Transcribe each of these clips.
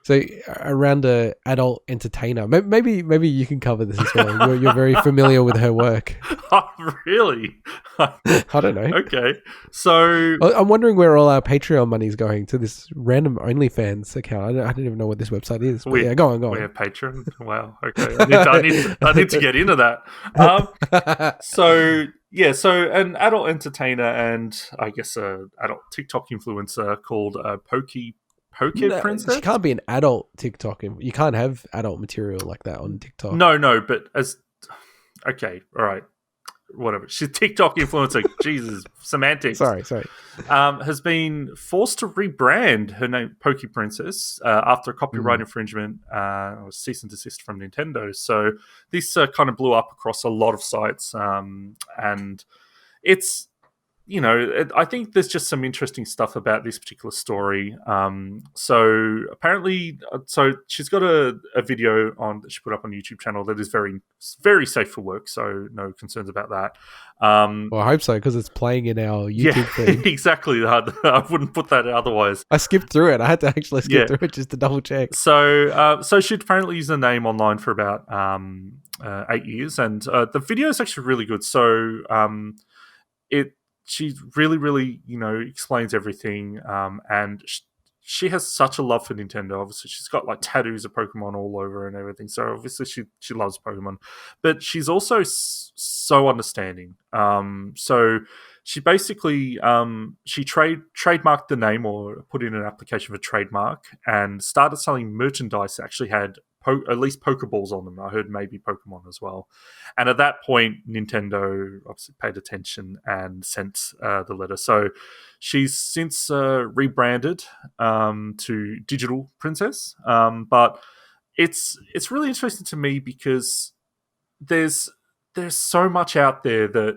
So around a adult entertainer, maybe you can cover this as well. You're very familiar with her work. Oh, really? I don't know. Okay. So I'm wondering where all our Patreon money's going, to this random OnlyFans account. I don't even know what this website is. But yeah, go on. We have Patreon. Wow. Okay. I need to get into that. So an adult entertainer and I guess a adult TikTok influencer called Pokeprincxss. She can't be an adult TikTok. You can't have adult material like that on TikTok. No, but okay, all right, whatever. She's a TikTok influencer. Jesus, semantics. Sorry. Has been forced to rebrand her name Pokeprincxss after copyright infringement or cease and desist from Nintendo. So this kind of blew up across a lot of sites, and it's. I think there's just some interesting stuff about this particular story. So apparently, she's got a video that she put up on the YouTube channel that is very, very safe for work. So no concerns about that. Well, I hope so, because it's playing in our YouTube feed. Exactly. I wouldn't put that otherwise. I skipped through it. I had to actually skip through it just to double check. So she'd apparently used the name online for about 8 years, and the video is actually really good. So she really, really, explains everything. And she has such a love for Nintendo. Obviously, she's got like tattoos of Pokemon all over and everything. So obviously, she loves Pokemon. But she's also so understanding. So she basically she trademarked the name or put in an application for trademark and started selling merchandise that actually had at least Pokeballs on them. I heard maybe Pokemon as well. And at that point, Nintendo obviously paid attention and sent the letter. So she's since rebranded to Digital Princess. But it's really interesting to me because there's so much out there that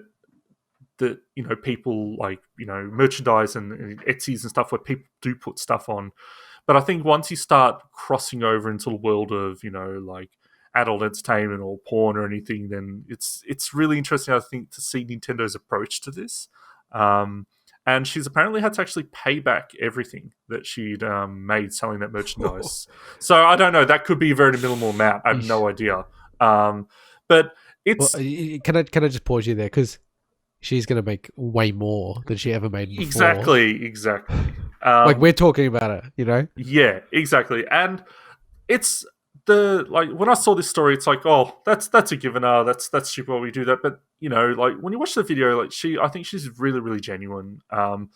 people like, merchandise and Etsy's and stuff where people do put stuff on. But I think once you start crossing over into the world of, like adult entertainment or porn or anything, then it's really interesting, I think, to see Nintendo's approach to this. And she's apparently had to actually pay back everything that she'd made selling that merchandise. So I don't know. That could be a very minimal amount. I have no idea. But it's... Well, can I just pause you there? Because she's going to make way more than she ever made before. Exactly. Like, we're talking about it, Yeah, exactly. And it's when I saw this story, it's like, oh, that's a given. That's stupid why we do that. But like when you watch the video, like I think she's really, really genuine. And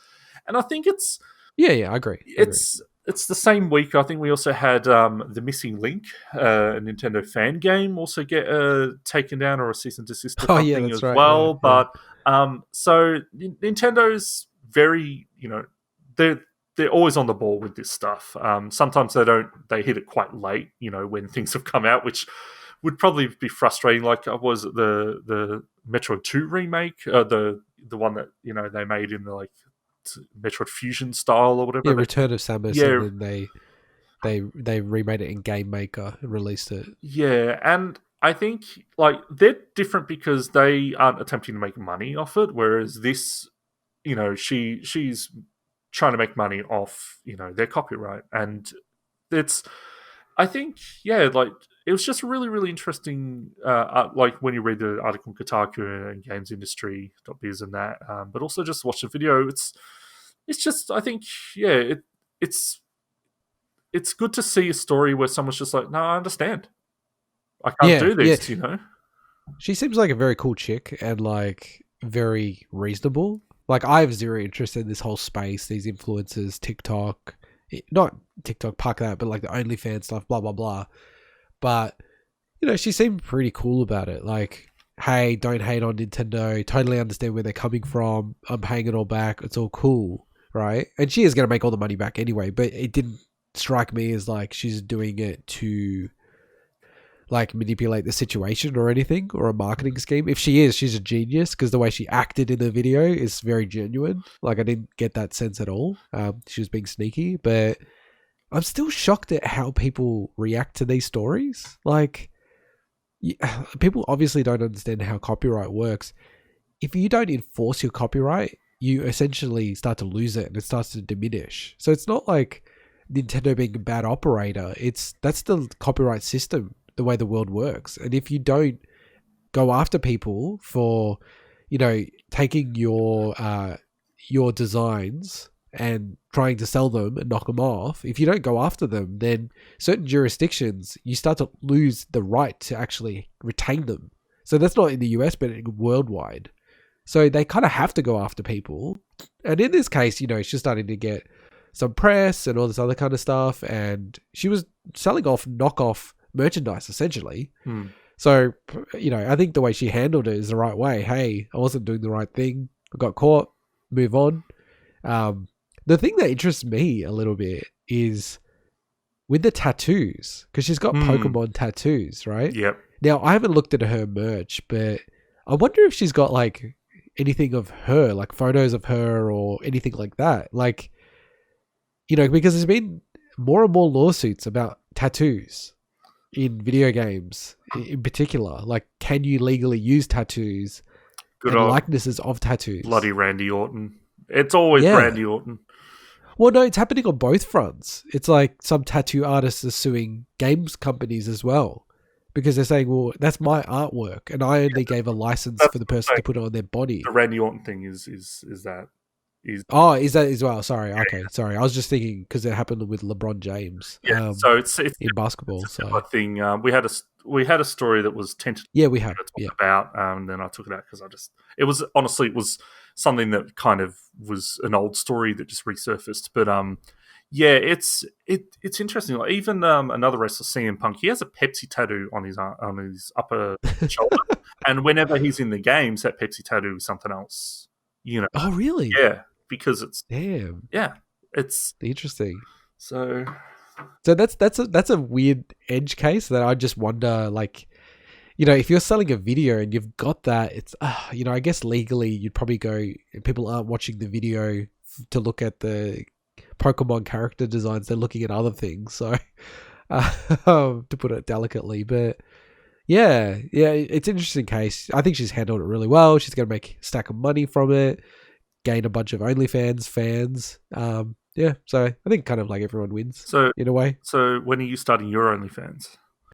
I think it's I agree. It's the same week. I think we also had The Missing Link, a Nintendo fan game, also get taken down or a cease and desist or something as right, well. Yeah. But so Nintendo's very, they're always on the ball with this stuff. Sometimes they hit it quite late, when things have come out, which would probably be frustrating. Like was the Metroid 2 remake, the one that they made in the Metroid Fusion style or whatever. Yeah, Return of Samus, and then they remade it in Game Maker and released it. Yeah, and I think they're different because they aren't attempting to make money off it, whereas this, she's trying to make money off, their copyright. And it's, I think, it was just really, really interesting, when you read the article on Kotaku and GamesIndustry.biz and that, but also just watch the video. It's just, I think, it's good to see a story where someone's just like, no, I understand. I can't do this, She seems like a very cool chick and very reasonable. I have zero interest in this whole space, these influencers, TikTok, not TikTok, park that, but the OnlyFans stuff, blah, blah, blah. But, she seemed pretty cool about it. Hey, don't hate on Nintendo. Totally understand where they're coming from. I'm paying it all back. It's all cool, right? And she is going to make all the money back anyway, but it didn't strike me as she's doing it to manipulate the situation or anything, or a marketing scheme. If she is, she's a genius, because the way she acted in the video is very genuine. I didn't get that sense at all. She was being sneaky, but I'm still shocked at how people react to these stories. People obviously don't understand how copyright works. If you don't enforce your copyright, you essentially start to lose it and it starts to diminish. So it's not Nintendo being a bad operator. That's the copyright system, the way the world works. And if you don't go after people for, taking your designs and trying to sell them and knock them off, if you don't go after them, then certain jurisdictions, you start to lose the right to actually retain them. So that's not in the US, but worldwide. So they kind of have to go after people. And in this case, she's starting to get some press and all this other kind of stuff. And she was selling off knockoff merchandise, essentially. So, I think the way she handled it is the right way. Hey, I wasn't doing the right thing. I got caught. Move on. The thing that interests me a little bit is with the tattoos, because she's got Pokemon tattoos, right? Yep. Now, I haven't looked at her merch, but I wonder if she's got like anything of her, like photos of her or anything like that. Like, because there's been more and more lawsuits about tattoos in video games in particular. Like, can you legally use tattoos Good and old likenesses of tattoos? bloody Randy Orton. It's always Randy Orton. Well, no, it's happening on both fronts. It's like some tattoo artists are suing games companies as well because they're saying, well, that's my artwork and I only gave a license for the person to put it on their body. The Randy Orton thing is that. Oh, is that as well? Sorry. Okay. Sorry. I was just thinking because it happened with LeBron James. Yeah. So it's in basketball. It's a thing. We had a story that was tentative. Yeah, we have. To talk about, and then I took it out because it was something that kind of was an old story that just resurfaced. But yeah, it's interesting. Like even another wrestler, CM Punk, he has a Pepsi tattoo on his upper shoulder, and whenever he's in the games, that Pepsi tattoo is something else. Oh, really? Yeah, because it's damn. Yeah, it's interesting. So that's a weird edge case that I just wonder, like, if you're selling a video and you've got that, it's I guess legally you'd probably go. People aren't watching the video to look at the Pokemon character designs; they're looking at other things. So, to put it delicately, but yeah, it's an interesting case. I think she's handled it really well. She's going to make a stack of money from it, gain a bunch of OnlyFans fans. Yeah, so I think kind of like everyone wins. So in a way. So when are you starting your OnlyFans?